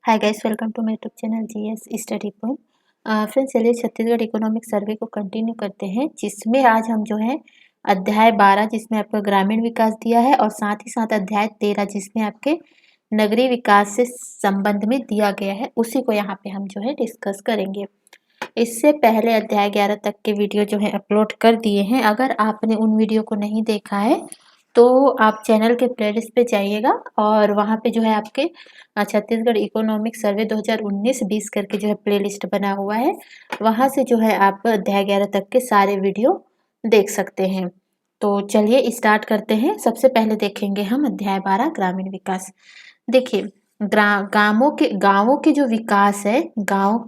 Hi guys, welcome to my YouTube channel GS study point. Friends, चलिए Chhattisgarh economic survey को continue करते हैं, जिसमें आज हम जो है अध्याय 12 जिसमें आपका ग्रामीण विकास दिया है और साथ ही साथ अध्याय 13 जिसमें आपके नगरीय विकास से संबंध में दिया गया है, उसी को यहाँ पे हम जो है डिस्कस करेंगे। इससे पहले अध्याय 11 तक के वीडियो जो है अपलोड कर दिए हैं। अगर आपने उन वीडियो को नहीं देखा है तो आप चैनल के प्लेलिस्ट पे जाइएगा और वहाँ पे जो है आपके छत्तीसगढ़ इकोनॉमिक सर्वे 2019-20 करके जो है प्लेलिस्ट बना हुआ है, वहाँ से जो है आप अध्याय 11 तक के सारे वीडियो देख सकते हैं। तो चलिए स्टार्ट करते हैं। सबसे पहले देखेंगे हम अध्याय 12 ग्रामीण विकास। देखिए, गांवों के जो विकास है, गांवों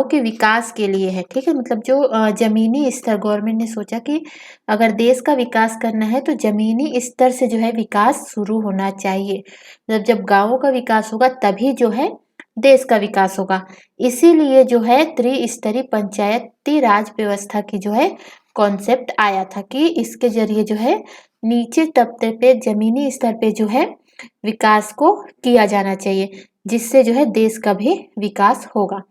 के विकास के लिए है, ठीक है। मतलब जो जमीनी स्तर, गवर्नमेंट ने सोचा कि अगर देश का विकास करना है तो जमीनी स्तर से जो है विकास शुरू होना चाहिए। मतलब जब गांवों का विकास होगा तभी जो है देश का विकास होगा। इसीलिए जो है त्रिस्तरीय पंचायती राज व्यवस्था की जो है कॉन्सेप्ट आया था कि इसके जरिए जो है नीचे तबके पे, जमीनी स्तर पे जो है विकास को किया जाना चाहिए, जिससे जो है देश का भी विकास होगा।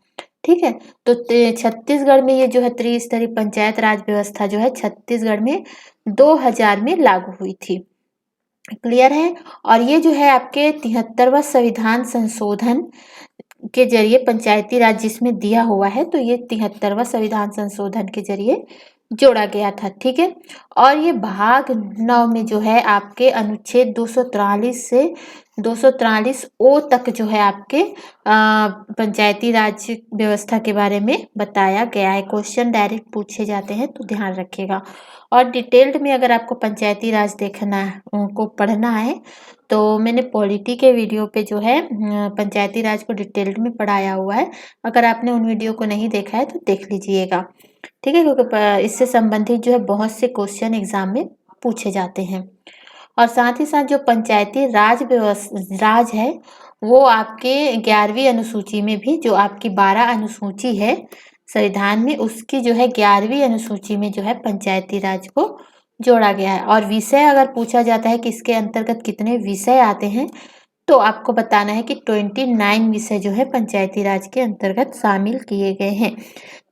ठीक है। तो छत्तीसगढ़ में ये जो है त्रिस्तरीय पंचायत राज व्यवस्था जो है छत्तीसगढ़ में 2000 में लागू हुई थी। क्लियर है। और ये जो है आपके 73वां संविधान संशोधन के जरिए पंचायती राज जिसमें दिया हुआ है, तो ये 73वां संविधान संशोधन के जरिए जोड़ा गया था। ठीक है। और ये भाग 9 में जो है आपके अनुच्छेद 243 से 243 ओ तक जो है आपके पंचायती राज व्यवस्था के बारे में बताया गया है। क्वेश्चन डायरेक्ट पूछे जाते हैं तो ध्यान रखिएगा। और डिटेल्ड में अगर आपको पंचायती राज देखना है, उनको पढ़ना है, तो मैंने पॉलिटी के वीडियो पे जो है पंचायती राज को डिटेल्ड में पढ़ाया हुआ है। अगर आपने उन वीडियो को नहीं देखा है तो देख लीजिएगा। ठीक है, क्योंकि इससे संबंधित जो है बहुत से क्वेश्चन एग्जाम में पूछे जाते हैं। और साथ ही साथ जो पंचायती राज है, वो आपके 11वीं अनुसूची में भी, जो आपकी 12 अनुसूची है संविधान में, उसकी जो है 11वीं अनुसूची में जो है पंचायती राज को जोड़ा गया है। और विषय अगर पूछा जाता है कि इसके अंतर्गत कितने विषय आते हैं, तो आपको बताना है कि 29 विषय जो है पंचायती राज के अंतर्गत शामिल किए गए हैं,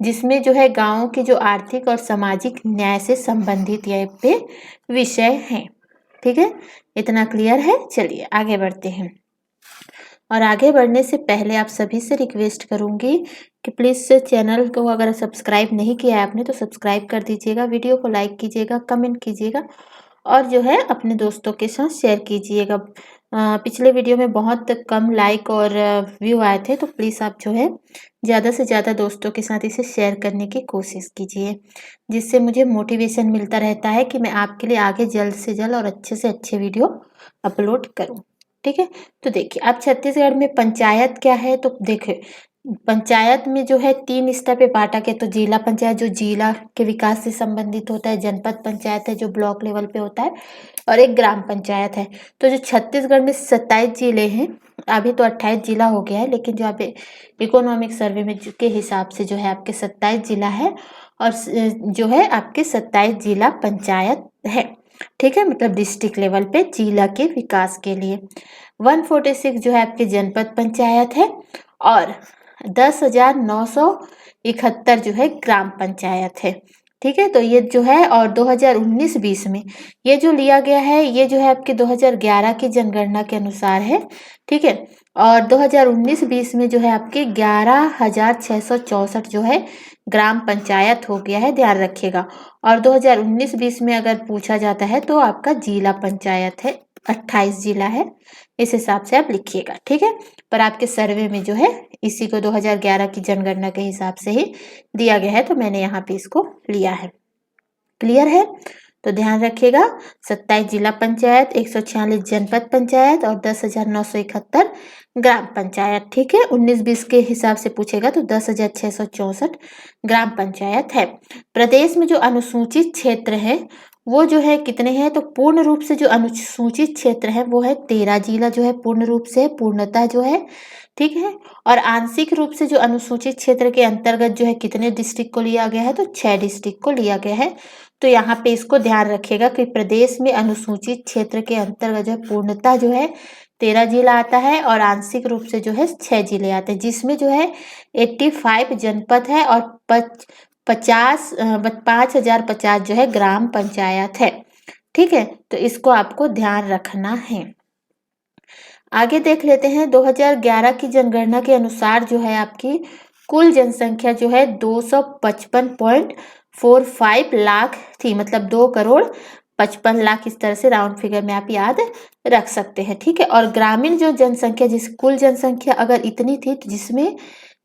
जिसमें जो है गांवों के जो आर्थिक और सामाजिक न्याय से संबंधित ये पे विषय हैं। ठीक है, इतना क्लियर है। चलिए आगे बढ़ते हैं। और आगे बढ़ने से पहले आप सभी से रिक्वेस्ट करूंगी कि प्लीज़ चैनल को अगर सब्सक्राइब नहीं किया है आपने तो सब्सक्राइब कर दीजिएगा, वीडियो को लाइक कीजिएगा, कमेंट कीजिएगा और जो है अपने दोस्तों के साथ शेयर कीजिएगा। पिछले वीडियो में बहुत कम लाइक और व्यू आए थे, तो प्लीज़ आप जो है ज़्यादा से ज़्यादा दोस्तों के साथ इसे शेयर करने की कोशिश कीजिए, जिससे मुझे मोटिवेशन मिलता रहता है कि मैं आपके लिए आगे जल्द से जल्द और अच्छे से अच्छे वीडियो अपलोड करूं। ठीक है। तो देखिए, अब छत्तीसगढ़ में पंचायत क्या है, तो देखिए पंचायत में जो है 3 स्तर पे बांटा गया। तो जिला पंचायत जो जिला के विकास से संबंधित होता है, जनपद पंचायत है जो ब्लॉक लेवल पे होता है, और एक ग्राम पंचायत है। तो जो छत्तीसगढ़ में 27 जिले हैं, अभी तो 28 जिला हो गया है, लेकिन जो आप इकोनॉमिक सर्वे में के हिसाब से जो है आपके 27 जिला है और जो है आपके 27 जिला पंचायत है। ठीक है, मतलब डिस्ट्रिक्ट लेवल पे जिला के विकास के लिए 146 जो है आपके जनपद पंचायत है और 10,971 जो है ग्राम पंचायत है। ठीक है, तो ये जो है, और 2019-20 में ये जो लिया गया है, ये जो है आपके 2011 की जनगणना के अनुसार है। ठीक है, और 2019-20 में जो है आपके 11,664 जो है ग्राम पंचायत हो गया है, ध्यान रखिएगा। और 2019-20 में अगर पूछा जाता है तो आपका जिला पंचायत है, 28 जिला है, इस हिसाब से आप लिखिएगा। ठीक है, पर आपके सर्वे में जो है इसी को 2011 की जनगणना के हिसाब से ही दिया गया है, तो मैंने यहाँ पे इसको लिया है। क्लियर है, तो ध्यान रखिएगा। 27 जिला पंचायत, 146 जनपद पंचायत और 10,971 ग्राम पंचायत। ठीक है, 19-20 के हिसाब से पूछेगा तो 10,664 ग्राम पंचायत है। प्रदेश में जो अनुसूचित क्षेत्र है वो जो है कितने हैं, तो पूर्ण रूप से जो अनुसूचित क्षेत्र है वो है 13 जिला जो है पूर्ण रूप से, पूर्णतः जो है। ठीक है, और आंशिक रूप से जो अनुसूचित क्षेत्र के अंतर्गत जो है कितने डिस्ट्रिक्ट को लिया गया है, तो 6 डिस्ट्रिक्ट को लिया गया है। तो यहाँ पे इसको ध्यान रखिएगा कि प्रदेश में अनुसूचित क्षेत्र के अंतर्गत जो है पूर्णतः जो है 13 जिला आता है और आंशिक रूप से जो है 6 जिले आते हैं, जिसमें जो है 85 जनपद है और 5050 जो है ग्राम पंचायत है। ठीक है, तो इसको आपको ध्यान रखना है। आगे देख लेते हैं 2011 की जनगणना के अनुसार जो है आपकी कुल जनसंख्या जो है 255.45 लाख थी, मतलब 2,55,00,000 इस तरह से राउंड फिगर में आप याद रख सकते हैं। ठीक है, और ग्रामीण जो जनसंख्या, जिस कुल जनसंख्या अगर इतनी थी तो जिसमें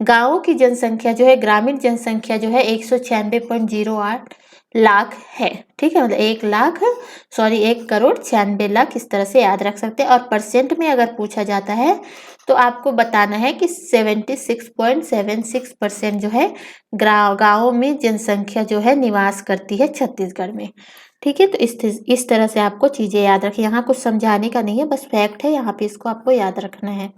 गांवों की जनसंख्या जो है, ग्रामीण जनसंख्या जो है 196.08 लाख है। ठीक है, मतलब 1,96,00,000 इस तरह से याद रख सकते हैं। और परसेंट में अगर पूछा जाता है तो आपको बताना है कि 76.76% जो है गाँवों में जनसंख्या जो है निवास करती है छत्तीसगढ़ में। ठीक है, तो इस तरह से आपको चीज़ें याद रखें। यहाँ कुछ समझाने का नहीं है, बस फैक्ट है, यहाँ पे इसको आपको याद रखना है।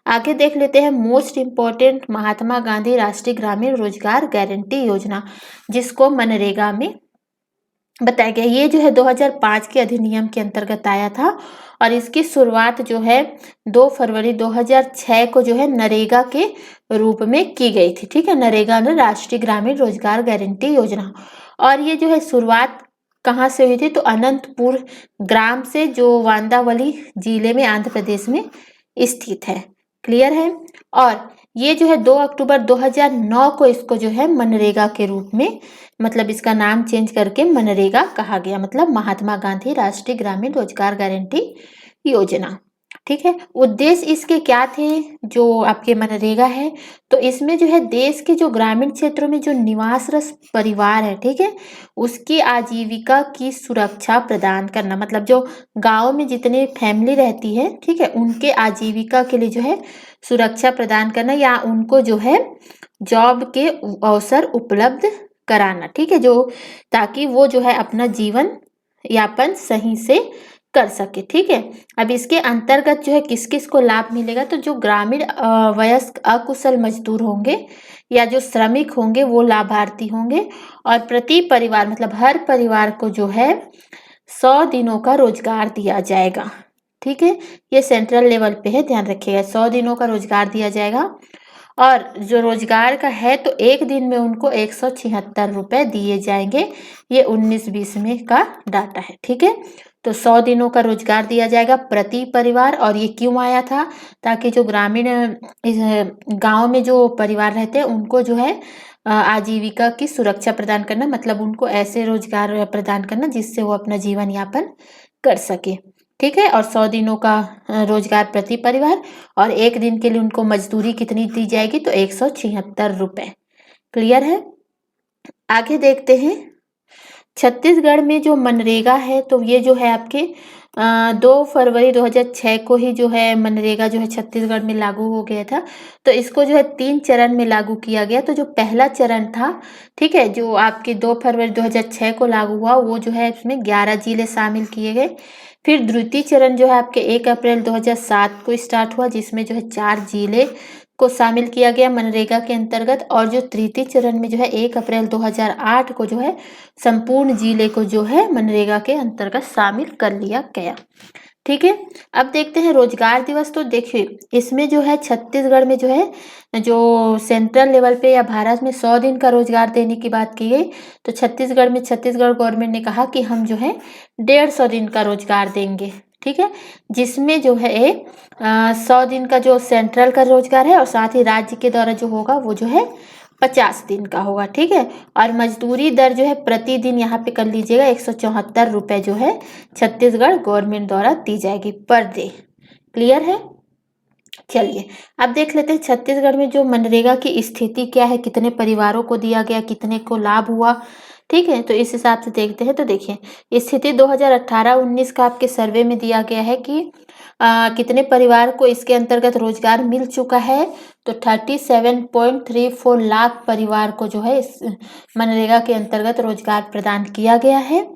आगे देख लेते हैं मोस्ट इम्पोर्टेंट महात्मा गांधी राष्ट्रीय ग्रामीण रोजगार गारंटी योजना, जिसको मनरेगा में बताया गया। ये जो है 2005 के अधिनियम के अंतर्गत आया था और इसकी शुरुआत जो है 2 फरवरी 2006 को जो है नरेगा के रूप में की गई थी। ठीक है, नरेगा में राष्ट्रीय ग्रामीण रोजगार गारंटी योजना। और ये जो है शुरुआत कहाँ से हुई थी, तो अनंतपुर ग्राम से, जो वांदावली जिले में आंध्र प्रदेश में स्थित है। क्लियर है। और ये जो है 2 अक्टूबर 2009 को इसको जो है मनरेगा के रूप में, मतलब इसका नाम चेंज करके मनरेगा कहा गया, मतलब महात्मा गांधी राष्ट्रीय ग्रामीण रोजगार गारंटी योजना। ठीक है, उद्देश्य इसके क्या थे जो आपके मनरेगा है, तो इसमें जो है देश के जो ग्रामीण क्षेत्रों में जो निवासरत परिवार है, ठीक है, उसकी आजीविका की सुरक्षा प्रदान करना, मतलब जो गांव में जितने फैमिली रहती है, ठीक है, उनके आजीविका के लिए जो है सुरक्षा प्रदान करना, या उनको जो है जॉब के अवसर उपलब्ध कराना। ठीक है, जो ताकि वो जो है अपना जीवन यापन सही से कर सके। ठीक है, अब इसके अंतर्गत जो है किस किस को लाभ मिलेगा, तो जो ग्रामीण वयस्क अकुशल मजदूर होंगे या जो श्रमिक होंगे वो लाभार्थी होंगे। और प्रति परिवार, मतलब हर परिवार को जो है 100 दिनों का रोजगार दिया जाएगा। ठीक है, ये सेंट्रल लेवल पे है, ध्यान रखिएगा, 100 दिनों का रोजगार दिया जाएगा। और जो रोजगार का है तो एक दिन में उनको 176 रुपए दिए जाएंगे। ये 19-20 में का डाटा है। ठीक है, तो 100 दिनों का रोजगार दिया जाएगा प्रति परिवार। और ये क्यों आया था, ताकि जो ग्रामीण गांव में जो परिवार रहते हैं उनको जो है आजीविका की सुरक्षा प्रदान करना, मतलब उनको ऐसे रोजगार प्रदान करना जिससे वो अपना जीवन यापन कर सके। ठीक है, और 100 दिनों का रोजगार प्रति परिवार, और एक दिन के लिए उनको मजदूरी कितनी दी जाएगी, तो 176 रुपए। क्लियर है। आगे देखते हैं छत्तीसगढ़ में जो मनरेगा है, तो ये जो है आपके 2 फरवरी 2006 को ही जो है मनरेगा जो है छत्तीसगढ़ में लागू हो गया था। तो इसको जो है 3 चरण में लागू किया गया। तो जो पहला चरण था, ठीक है, जो आपके 2 फरवरी 2006 को लागू हुआ, वो जो है इसमें 11 जिले शामिल किए गए। फिर द्वितीय चरण जो है आपके 1 अप्रैल 2007 को स्टार्ट हुआ, जिसमें जो है 4 जिले को शामिल किया गया मनरेगा के अंतर्गत। और जो तृतीय चरण में जो है 1 अप्रैल 2008 को जो है संपूर्ण जिले को जो है मनरेगा के अंतर्गत शामिल कर लिया गया। ठीक है, अब देखते हैं रोजगार दिवस। तो देखिए इसमें जो है छत्तीसगढ़ में जो है, जो सेंट्रल लेवल पे या भारत में 100 दिन का रोजगार देने की बात की गई, तो छत्तीसगढ़ में छत्तीसगढ़ गवर्नमेंट ने कहा कि हम जो है 150 दिन का रोजगार देंगे। ठीक है, जिसमें जो है 100 दिन का जो सेंट्रल का रोजगार है, और साथ ही राज्य के द्वारा जो होगा वो जो है 50 दिन का होगा। ठीक है, और मजदूरी दर जो है प्रतिदिन यहाँ पे कर लीजिएगा 174 रुपए जो है छत्तीसगढ़ गवर्नमेंट द्वारा दी जाएगी पर डे। क्लियर है। चलिए अब देख लेते हैं छत्तीसगढ़ में जो मनरेगा की स्थिति क्या है, कितने परिवारों को दिया गया, कितने को लाभ हुआ। ठीक है, तो इस हिसाब से देखते हैं। तो देखिए स्थिति 2018-19 का आपके सर्वे में दिया गया है कि कितने परिवार को इसके अंतर्गत रोजगार मिल चुका है, तो 37.34 लाख परिवार को जो है इस मनरेगा के अंतर्गत रोजगार प्रदान किया गया है।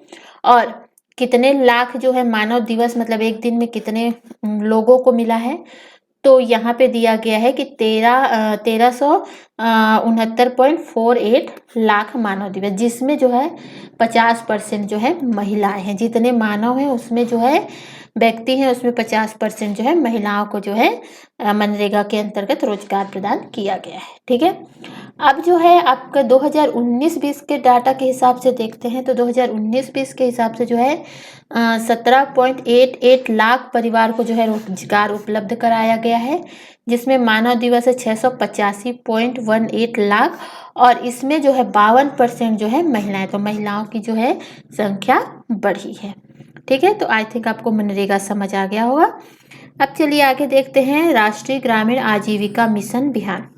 और कितने लाख जो है मानव दिवस, मतलब एक दिन में कितने लोगों को मिला है, तो यहाँ पे दिया गया है कि 1369.48 लाख मानव दिवस, जिसमें जो है 50% जो है महिलाएं हैं। जितने मानव हैं उसमें जो है व्यक्ति हैं उसमें 50% जो है महिलाओं को जो है मनरेगा के अंतर्गत रोजगार प्रदान किया गया है। ठीक है, अब जो है आपका 2019-20 के डाटा के हिसाब से देखते हैं तो 2019-20 के हिसाब से जो है 17.88 लाख परिवार को जो है रोजगार उपलब्ध कराया गया है, जिसमें मानव दिवस है 685.18 लाख, और इसमें जो है 52% जो है महिलाएं, तो महिलाओं की जो है संख्या बढ़ी है। ठीक है, तो आई थिंक आपको मनरेगा समझ आ गया होगा। अब चलिए आगे देखते हैं राष्ट्रीय ग्रामीण आजीविका मिशन बिहार,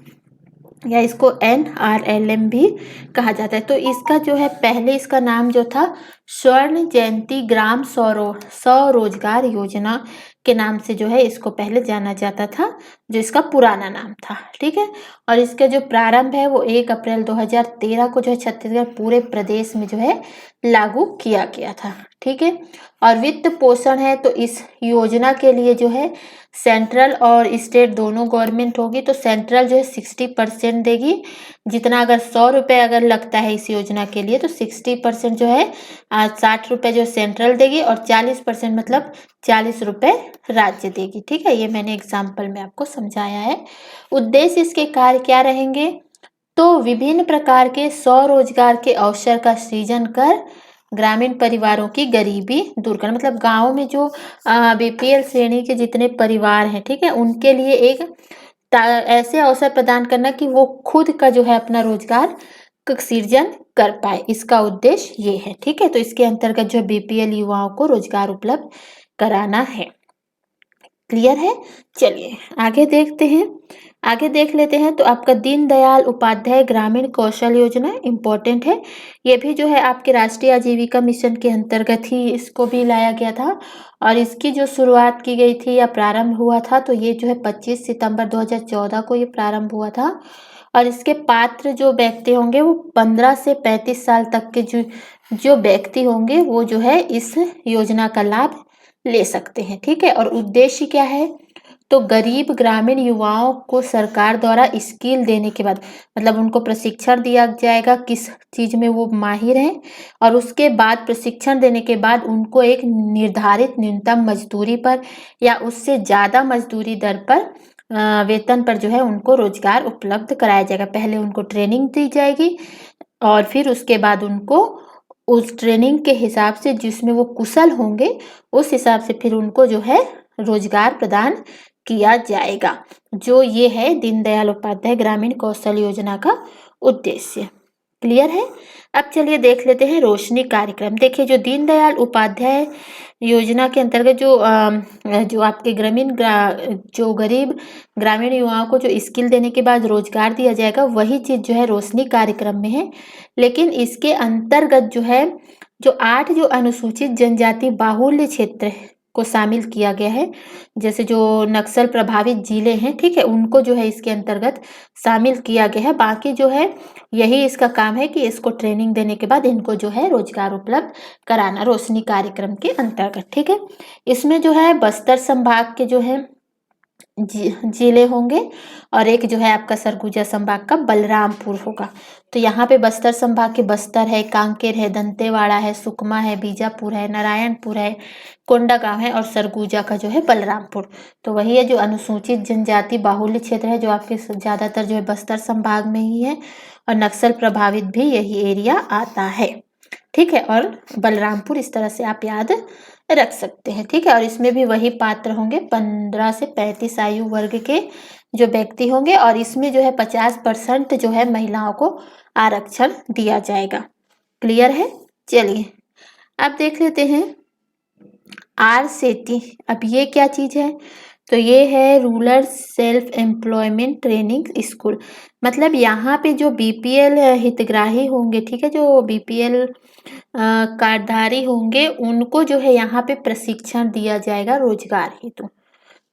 या इसको NRLM भी कहा जाता है। तो इसका जो है पहले इसका नाम जो था स्वर्ण जयंती ग्राम स्वरोजगार योजना के नाम से जो है इसको पहले जाना जाता था, जो इसका पुराना नाम था। ठीक है, और इसका जो प्रारंभ है वो 1 अप्रैल 2013 को जो है छत्तीसगढ़ पूरे प्रदेश में जो है लागू किया गया था। ठीक है, और वित्त पोषण है तो इस योजना के लिए जो है सेंट्रल और स्टेट दोनों गवर्नमेंट होगी, तो सेंट्रल जो है 60% देगी, जितना अगर 100 रुपये अगर लगता है इस योजना के लिए तो 60% जो है 60 रुपये जो सेंट्रल देगी और 40% मतलब 40 रुपये राज्य देगी। ठीक है, ये मैंने एग्जाम्पल में आपको समझाया है। उद्देश्य इसके कार्य क्या रहेंगे, तो विभिन्न प्रकार के स्वरोजगार के अवसर का सृजन कर ग्रामीण परिवारों की गरीबी दूर करना, मतलब गांव में जो BPL श्रेणी के जितने परिवार हैं, ठीक है, उनके लिए एक ऐसे अवसर प्रदान करना कि वो खुद का जो है अपना रोजगार सृजन कर पाए, इसका उद्देश्य ये है। ठीक है, तो इसके अंतर्गत जो BPL युवाओं को रोजगार उपलब्ध कराना है। क्लियर है, चलिए आगे देखते हैं। आगे देख लेते हैं तो आपका दीनदयाल उपाध्याय ग्रामीण कौशल योजना इम्पोर्टेंट है, ये भी जो है आपके राष्ट्रीय आजीविका मिशन के अंतर्गत ही इसको भी लाया गया था, और इसकी जो शुरुआत की गई थी या प्रारंभ हुआ था तो ये जो है 25 सितंबर 2014 को ये प्रारंभ हुआ था, और इसके पात्र जो व्यक्ति होंगे वो 15 से 35 साल तक के जो व्यक्ति होंगे वो जो है इस योजना का लाभ ले सकते हैं। ठीक है, और उद्देश्य क्या है, तो गरीब ग्रामीण युवाओं को सरकार द्वारा स्किल देने के बाद, मतलब उनको प्रशिक्षण दिया जाएगा किस चीज़ में वो माहिर हैं, और उसके बाद प्रशिक्षण देने के बाद उनको एक निर्धारित न्यूनतम मजदूरी पर या उससे ज़्यादा मजदूरी दर पर वेतन पर जो है उनको रोजगार उपलब्ध कराया जाएगा। पहले उनको ट्रेनिंग दी जाएगी और फिर उसके बाद उनको उस ट्रेनिंग के हिसाब से जिसमें वो कुशल होंगे उस हिसाब से फिर उनको जो है रोजगार प्रदान किया जाएगा, जो ये है दीनदयाल उपाध्याय ग्रामीण कौशल योजना का उद्देश्य। क्लियर है, अब चलिए देख लेते हैं रोशनी कार्यक्रम। देखिए जो दीनदयाल उपाध्याय योजना के अंतर्गत जो आपके जो गरीब ग्रामीण युवाओं को जो स्किल देने के बाद रोजगार दिया जाएगा वही चीज जो है रोशनी कार्यक्रम में है, लेकिन इसके अंतर्गत जो है जो 8 जो अनुसूचित जनजाति बाहुल्य क्षेत्र को शामिल किया गया है, जैसे जो नक्सल प्रभावित जिले हैं, ठीक है, उनको जो है इसके अंतर्गत शामिल किया गया है। बाकी जो है यही इसका काम है कि इसको ट्रेनिंग देने के बाद इनको जो है रोजगार उपलब्ध कराना रोशनी कार्यक्रम के अंतर्गत। ठीक है, इसमें जो है बस्तर संभाग के जो है जिले होंगे और एक जो है आपका सरगुजा संभाग का बलरामपुर होगा। तो यहाँ पे बस्तर संभाग के बस्तर है, कांकेर है, दंतेवाड़ा है, सुकमा है, बीजापुर है, नारायणपुर है, कोंडागांव है, और सरगुजा का जो है बलरामपुर। तो वही है जो अनुसूचित जनजाति बाहुल्य क्षेत्र है जो आपके ज़्यादातर जो है बस्तर संभाग में ही है, और नक्सल प्रभावित भी यही एरिया आता है। ठीक है, और बलरामपुर इस तरह से आप याद रख सकते हैं। ठीक है, और इसमें भी वही पात्र होंगे 15 से 35 आयु वर्ग के जो व्यक्ति होंगे, और इसमें जो है 50% जो है महिलाओं को आरक्षण दिया जाएगा। क्लियर है, चलिए अब देख लेते हैं RSETI। अब ये क्या चीज है, तो ये है rural self employment training school. मतलब यहाँ पे जो BPL हितग्राही होंगे, ठीक है, जो BPL कार्डधारी होंगे उनको जो है यहाँ पे प्रशिक्षण दिया जाएगा रोजगार हेतु।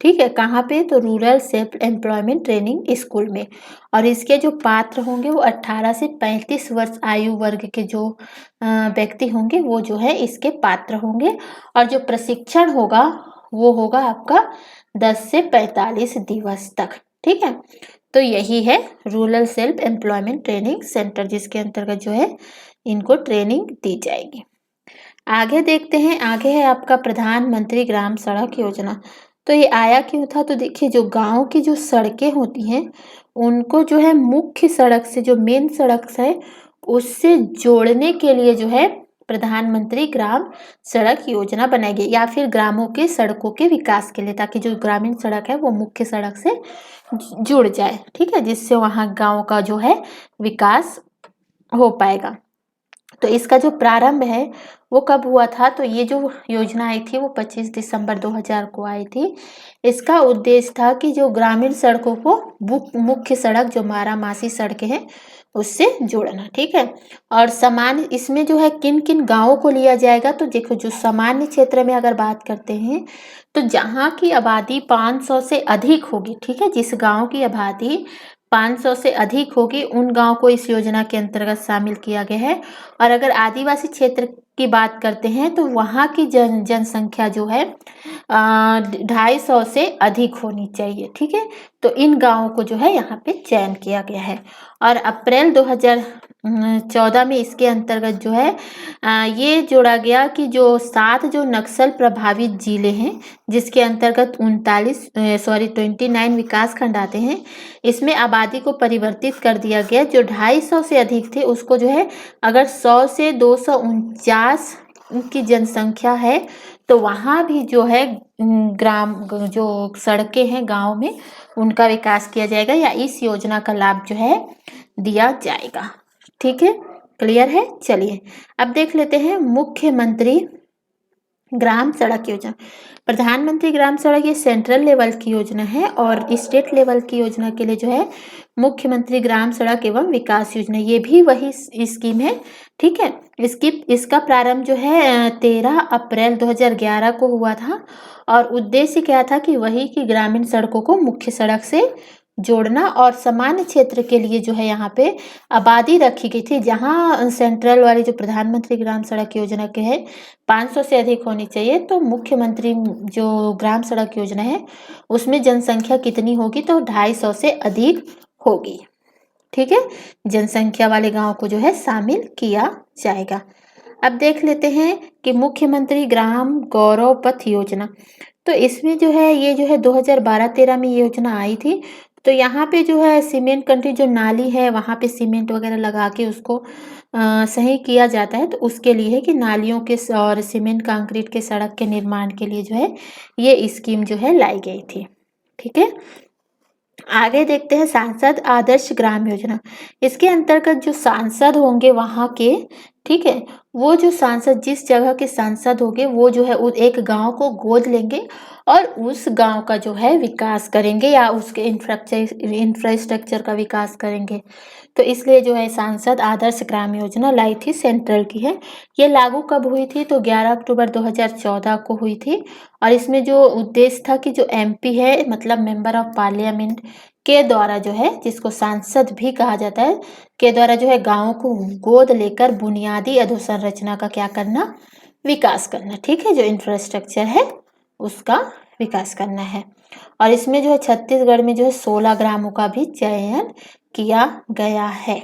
ठीक है, कहाँ पे, तो rural self employment training school में, और इसके जो पात्र होंगे वो 18 से 35 वर्ष आयु वर्ग के जो व्यक्ति होंगे वो जो है इसके पात्र होंगे, और जो प्रशिक्षण होगा वो होगा आपका 10 से 45 दिवस तक। ठीक है, तो यही है rural self employment training centre, जिसके अंतर्गत जो है इनको ट्रेनिंग दी जाएगी। आगे देखते हैं, आगे है आपका प्रधानमंत्री ग्राम सड़क योजना। तो ये आया क्यों था? तो देखिए, जो गाँव की जो सड़कें होती हैं, उनको जो है मुख्य सड़क से, जो मेन सड़क है, उससे जोड़ने के लिए जो है प्रधानमंत्री ग्राम सड़क योजना बनाई गई, या फिर ग्रामों के सड़कों के विकास के लिए, ताकि जो ग्रामीण सड़क है वो मुख्य सड़क से जुड़ जाए, ठीक है? जिससे वहाँ गाँव का जो है विकास हो पाएगा। तो इसका जो प्रारंभ है वो कब हुआ था? तो ये जो योजना आई थी वो 25 दिसंबर 2000 को आई थी। इसका उद्देश्य था कि जो ग्रामीण सड़कों को मुख्य सड़क, जो मारामासी सड़कें हैं, उससे जोड़ना, ठीक है? और सामान्य इसमें जो है किन किन गांवों को लिया जाएगा? तो देखो, जो सामान्य क्षेत्र में अगर बात करते हैं, तो जहाँ की आबादी 500 से अधिक होगी, ठीक है, जिस गांव की आबादी 500 से अधिक होगी, उन गांव को इस योजना के अंतर्गत शामिल किया गया है। और अगर आदिवासी क्षेत्र की बात करते हैं, तो वहाँ की जनसंख्या जो है 250 से अधिक होनी चाहिए, ठीक है? तो इन गांवों को जो है यहाँ पे चयन किया गया है। और अप्रैल 2014 में इसके अंतर्गत जो है ये जोड़ा गया कि जो 7 जो नक्सल प्रभावित जिले हैं, जिसके अंतर्गत 29 विकास खंड आते हैं, इसमें आबादी को परिवर्तित कर दिया गया। जो 250 से अधिक थे उसको जो है, अगर 100 से 249 की जनसंख्या है, तो वहाँ भी जो है ग्राम जो सड़कें हैं गांव में, उनका विकास किया जाएगा, या इस योजना का लाभ जो है दिया जाएगा, ठीक है? क्लियर है? चलिए अब देख लेते हैं मुख्यमंत्री ग्राम सड़क योजना। प्रधानमंत्री ग्राम सड़क ये सेंट्रल लेवल की योजना है, और स्टेट लेवल की योजना के लिए जो है मुख्यमंत्री ग्राम सड़क एवं विकास योजना, ये भी वही स्कीम है, ठीक है? इसका प्रारंभ जो है 13 अप्रैल 2011 को हुआ था, और उद्देश्य क्या था कि वही की ग्रामीण सड़कों को मुख्य सड़क से जोड़ना, और सामान्य क्षेत्र के लिए जो है यहाँ पे आबादी रखी गई थी, जहाँ सेंट्रल वाली जो प्रधानमंत्री ग्राम सड़क योजना के है 500 से अधिक होनी चाहिए, तो मुख्यमंत्री जो ग्राम सड़क योजना है उसमें जनसंख्या कितनी होगी? तो 250 से अधिक होगी, ठीक है? जनसंख्या वाले गांव को जो है शामिल किया जाएगा। अब देख लेते हैं कि मुख्यमंत्री ग्राम गौरव पथ योजना। तो इसमें जो है, ये जो है 2012-13 में ये योजना आई थी। तो यहाँ पे जो है सीमेंट कंक्रीट जो नाली है, वहाँ पे सीमेंट वगैरह लगा के उसको सही किया जाता है। तो उसके लिए है कि नालियों के और सीमेंट कंक्रीट के सड़क के निर्माण के लिए जो है ये स्कीम जो है लाई गई थी, ठीक है? आगे देखते हैं सांसद आदर्श ग्राम योजना। इसके अंतर्गत जो सांसद होंगे वहाँ के, ठीक है, वो जो सांसद जिस जगह के सांसद होंगे वो जो है एक गांव को गोद लेंगे और उस गांव का जो है विकास करेंगे, या उसके इंफ्रास्ट्रक्चर का विकास करेंगे। तो इसलिए जो है सांसद आदर्श ग्राम योजना लाई थी, सेंट्रल की है। ये लागू कब हुई थी? तो 11 अक्टूबर 2014 को हुई थी। और इसमें जो उद्देश्य था कि जो एमपी है, मतलब मेंबर ऑफ पार्लियामेंट के द्वारा जो है, जिसको सांसद भी कहा जाता है, के द्वारा जो है गाँवों को गोद लेकर बुनियादी अधोसंरचना का क्या करना? विकास करना, ठीक है? जो इंफ्रास्ट्रक्चर है उसका विकास करना है। और इसमें जो है छत्तीसगढ़ में जो है 16 ग्रामों का भी चयन किया गया है।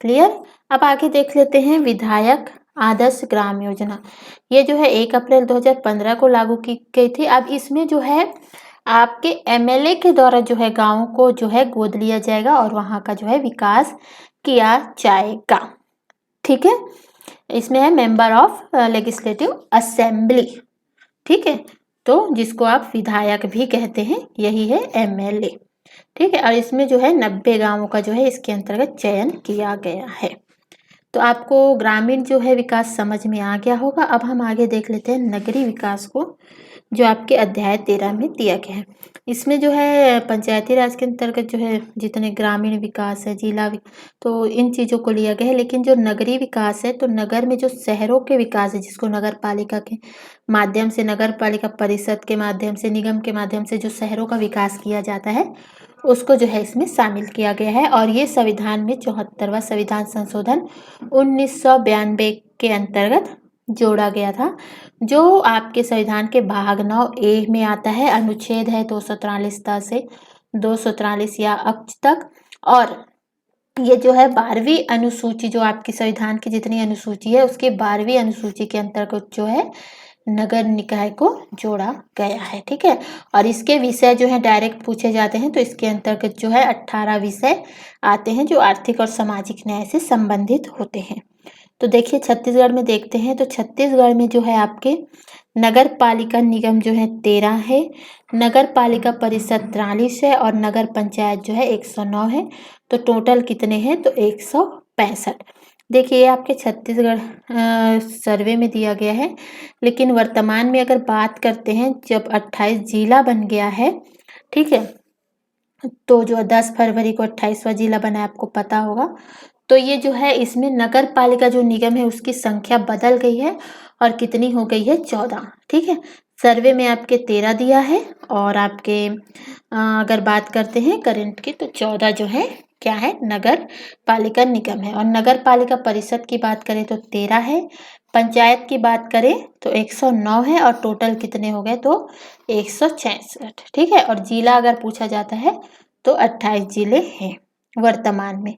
क्लियर? अब आगे देख लेते हैं विधायक आदर्श ग्राम योजना। ये जो है 1 अप्रैल 2015 को लागू की गई थी। अब इसमें जो है आपके एमएलए के द्वारा जो है गाँव को जो है गोद लिया जाएगा और वहाँ का जो है विकास किया जाएगा, ठीक है? इसमें है मेंबर ऑफ लेजिस्लेटिव असेंबली, ठीक है? तो जिसको आप विधायक भी कहते हैं, यही है एमएलए, ठीक है? और इसमें जो है 90 गांवों का जो है इसके अंतर्गत चयन किया गया है। तो आपको ग्रामीण जो है विकास समझ में आ गया होगा। अब हम आगे देख लेते हैं नगरीय विकास को, जो आपके अध्याय 13 में दिया गया है। इसमें जो है पंचायती राज के अंतर्गत जो है जितने ग्रामीण विकास है, जिला तो इन चीज़ों को लिया गया है। लेकिन जो नगरीय विकास है, तो नगर में जो शहरों के विकास है, जिसको नगर पालिका के माध्यम से, नगर पालिका परिषद के माध्यम से, निगम के माध्यम से जो शहरों का विकास किया जाता है, उसको जो है इसमें शामिल किया गया है। और ये संविधान में 74वां संविधान संशोधन 1992 के अंतर्गत जोड़ा गया था, जो आपके संविधान के भाग 9A में आता है। अनुच्छेद है 243 से 243 या अब तक। और ये जो है 12वीं अनुसूची, जो आपकी संविधान की जितनी अनुसूची है उसके 12वीं अनुसूची के अंतर्गत जो है नगर निकाय को जोड़ा गया है। ठीक है, और इसके विषय जो है डायरेक्ट पूछे जाते हैं, तो इसके अंतर्गत जो है 18 विषय आते हैं जो आर्थिक और सामाजिक न्याय से संबंधित होते हैं। तो देखिए छत्तीसगढ़ में देखते हैं, तो छत्तीसगढ़ में जो है आपके नगर पालिका निगम जो है 13 है, नगर पालिका परिषद 43 है और नगर पंचायत जो है 109 है। तो टोटल कितने हैं, तो 165। देखिए ये आपके छत्तीसगढ़ सर्वे में दिया गया है, लेकिन वर्तमान में अगर बात करते हैं जब 28 जिला बन गया है, ठीक है, तो जो 10 फरवरी को 28वां जिला बना है, आपको पता होगा। तो ये जो है इसमें नगर पालिका जो निगम है उसकी संख्या बदल गई है और कितनी हो गई है, 14। ठीक है, सर्वे में आपके 13 दिया है और आपके अगर बात करते हैं करंट की, तो 14 जो है क्या है, नगर पालिका निगम है। और नगर पालिका परिषद की बात करें तो 13 है, पंचायत की बात करें तो 109 है और टोटल कितने हो गए, तो 166। ठीक है, और जिला अगर पूछा जाता है तो 28 जिले हैं वर्तमान में।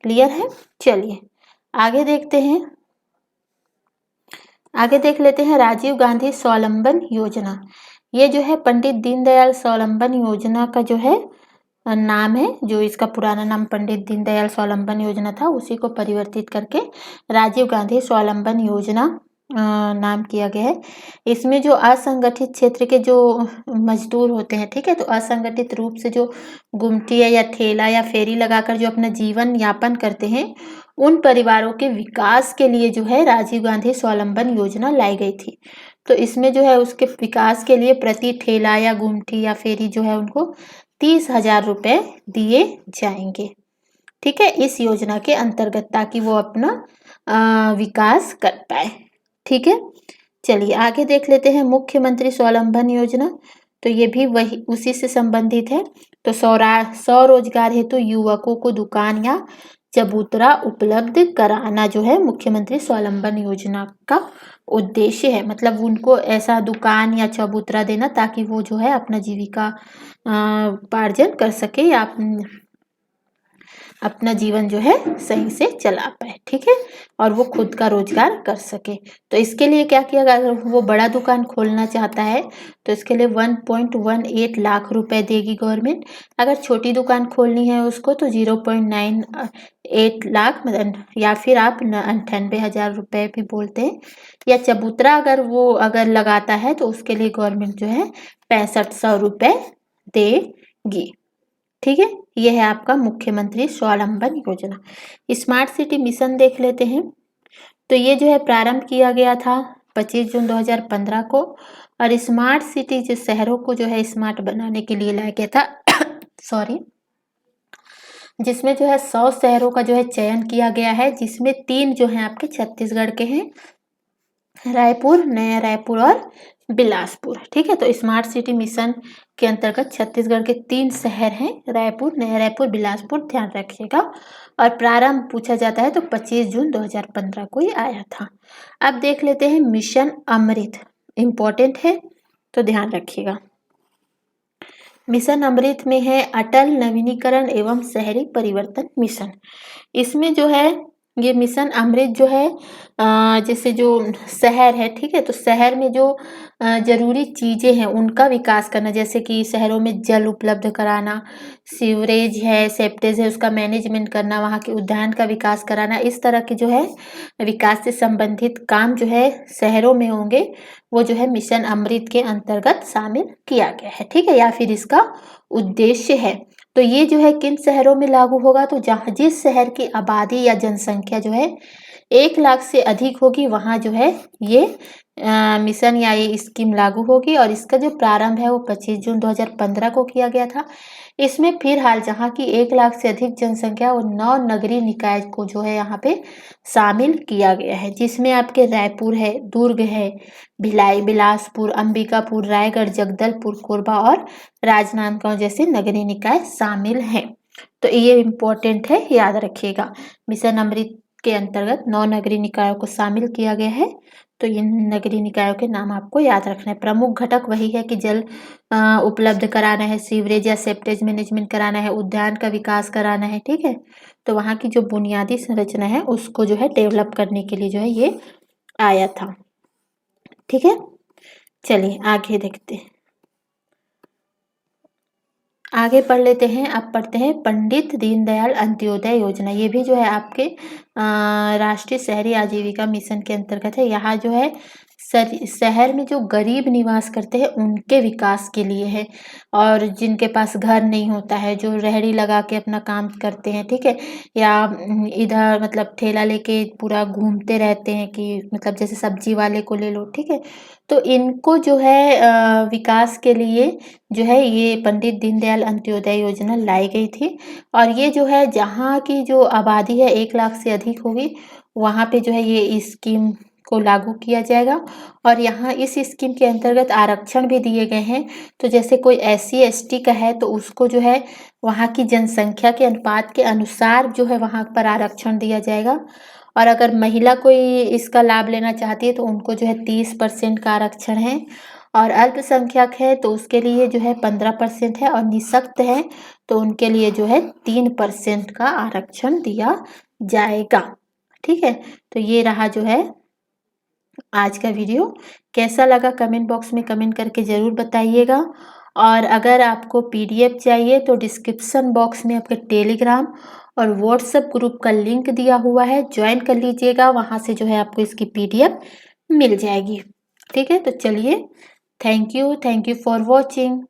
क्लियर है, चलिए आगे देखते हैं। आगे देख लेते हैं राजीव गांधी स्वावलंबन योजना। ये जो है पंडित दीनदयाल स्वावलंबन योजना का जो है नाम है, जो इसका पुराना नाम पंडित दीनदयाल स्वावलंबन योजना था उसी को परिवर्तित करके राजीव गांधी स्वावलंबन योजना नाम किया गया है। इसमें जो असंगठित क्षेत्र के जो मजदूर होते हैं, ठीक है, तो असंगठित रूप से जो गुमटी या ठेला या फेरी लगाकर जो अपना जीवन यापन करते हैं, उन परिवारों के विकास के लिए जो है राजीव गांधी स्वावलंबन योजना लाई गई थी। तो इसमें जो है उसके विकास के लिए प्रति ठेला या गुमटी या फेरी जो है उनको 30,000 रुपये दिए जाएंगे। ठीक है, इस योजना के अंतर्गत, ताकि वो अपना विकास कर पाए। ठीक है, चलिए आगे देख लेते हैं मुख्यमंत्री स्वावलंबन योजना। तो ये भी वही उसी से संबंधित है। तो स्वरोजगार हेतु युवकों को दुकान या चबूतरा उपलब्ध कराना जो है मुख्यमंत्री स्वावलंबन योजना का उद्देश्य है। मतलब उनको ऐसा दुकान या चबूतरा देना ताकि वो जो है अपना जीविका उपार्जन कर सके या अपना जीवन जो है सही से चला पाए। ठीक है, और वो खुद का रोजगार कर सके। तो इसके लिए क्या किया गया, अगर वो बड़ा दुकान खोलना चाहता है तो इसके लिए 1.18 लाख रुपए देगी गवर्नमेंट। अगर छोटी दुकान खोलनी है उसको तो 0.98 लाख, मतलब या फिर आप 98,000 रुपए भी बोलते हैं। या चबूतरा अगर लगाता है तो उसके लिए गवर्नमेंट जो है 6500 रुपए देगी। ठीक है, यह है आपका मुख्यमंत्री स्वावलंबन योजना। स्मार्ट सिटी मिशन देख लेते हैं। तो ये जो है प्रारंभ किया गया था 25 जून 2015 को, और स्मार्ट सिटी जो शहरों को जो है स्मार्ट बनाने के लिए लाया गया था सॉरी, जिसमें जो है 100 शहरों का जो है चयन किया गया है, जिसमें 3 जो है आपके छत्तीसगढ़ के हैं, रायपुर, नया रायपुर और बिलासपुर। ठीक है, तो स्मार्ट सिटी मिशन के अंतर्गत छत्तीसगढ़ के 3 शहर हैं, रायपुर, नया रायपुर, बिलासपुर, ध्यान रखिएगा। और प्रारंभ पूछा जाता है तो 25 जून 2015 को ही आया था। अब देख लेते हैं मिशन अमृत, इम्पोर्टेंट है तो ध्यान रखिएगा। मिशन अमृत में है अटल नवीनीकरण एवं शहरी परिवर्तन मिशन। इसमें जो है ये मिशन अमृत जो है जैसे जो शहर है, ठीक है, तो शहर में जो जरूरी चीज़ें हैं उनका विकास करना, जैसे कि शहरों में जल उपलब्ध कराना, सीवरेज है, सेप्टेज है, उसका मैनेजमेंट करना, वहाँ के उद्यान का विकास कराना, इस तरह के जो है विकास से संबंधित काम जो है शहरों में होंगे, वो जो है मिशन अमृत के अंतर्गत शामिल किया गया है। ठीक है, या फिर इसका उद्देश्य है। तो ये जो है किन शहरों में लागू होगा, तो जहाँ जिस शहर की आबादी या जनसंख्या जो है 1 लाख से अधिक होगी, वहाँ जो है ये मिशन या ये स्कीम लागू होगी। और इसका जो प्रारंभ है वो 25 जून 2015 को किया गया था। इसमें फिलहाल जहाँ की 1 लाख से अधिक जनसंख्या और 9 नगरीय निकाय को जो है यहाँ पे शामिल किया गया है, जिसमें आपके रायपुर है, दुर्ग है, भिलाई, बिलासपुर, अंबिकापुर, रायगढ़, जगदलपुर, कोरबा और राजनांदगांव जैसे नगरीय निकाय शामिल हैं। तो ये इम्पोर्टेंट है, याद रखिएगा। मिशन अमृत के अंतर्गत 9 नगरीय निकायों को शामिल किया गया है। तो इन नगरीय निकायों के नाम आपको याद रखना है। प्रमुख घटक वही है कि जल उपलब्ध कराना है, सीवरेज या सेप्टेज मैनेजमेंट कराना है, उद्यान का विकास कराना है, ठीक है? तो वहाँ की जो बुनियादी संरचना है उसको जो है डेवलप करने के लिए जो है ये आया था, ठीक है? चलिए आगे देखते हैं। आगे पढ़ लेते हैं। अब पढ़ते हैं पंडित दीनदयाल अंत्योदय योजना। ये भी जो है आपके राष्ट्रीय शहरी आजीविका मिशन के अंतर्गत है। यहाँ जो है शहर में जो गरीब निवास करते हैं उनके विकास के लिए है, और जिनके पास घर नहीं होता है, जो रेहड़ी लगा के अपना काम करते हैं, ठीक है, या इधर मतलब ठेला लेके पूरा घूमते रहते हैं, कि मतलब जैसे सब्जी वाले को ले लो, ठीक है, तो इनको जो है विकास के लिए जो है ये पंडित दीनदयाल अंत्योदय योजना लाई गई थी। और ये जो है जहाँ की जो आबादी है 1 लाख से अधिक होगी, वहाँ पे जो है ये स्कीम को लागू किया जाएगा। और यहाँ इस स्कीम के अंतर्गत आरक्षण भी दिए गए हैं। तो जैसे कोई SC/ST का है तो उसको जो है वहाँ की जनसंख्या के अनुपात के अनुसार जो है वहाँ पर आरक्षण दिया जाएगा। और अगर महिला कोई इसका लाभ लेना चाहती है तो उनको जो है 30% का आरक्षण है। और अल्पसंख्यक है तो उसके लिए जो है 15% है, और निःशक्त है तो उनके लिए जो है 3% का आरक्षण दिया जाएगा, ठीक है। तो ये रहा जो है आज का वीडियो। कैसा लगा कमेंट बॉक्स में कमेंट करके ज़रूर बताइएगा। और अगर आपको PDF चाहिए तो डिस्क्रिप्शन बॉक्स में आपके टेलीग्राम और व्हाट्सएप ग्रुप का लिंक दिया हुआ है, ज्वाइन कर लीजिएगा। वहाँ से जो है आपको इसकी PDF मिल जाएगी, ठीक है। तो चलिए, थैंक यू फॉर वॉचिंग।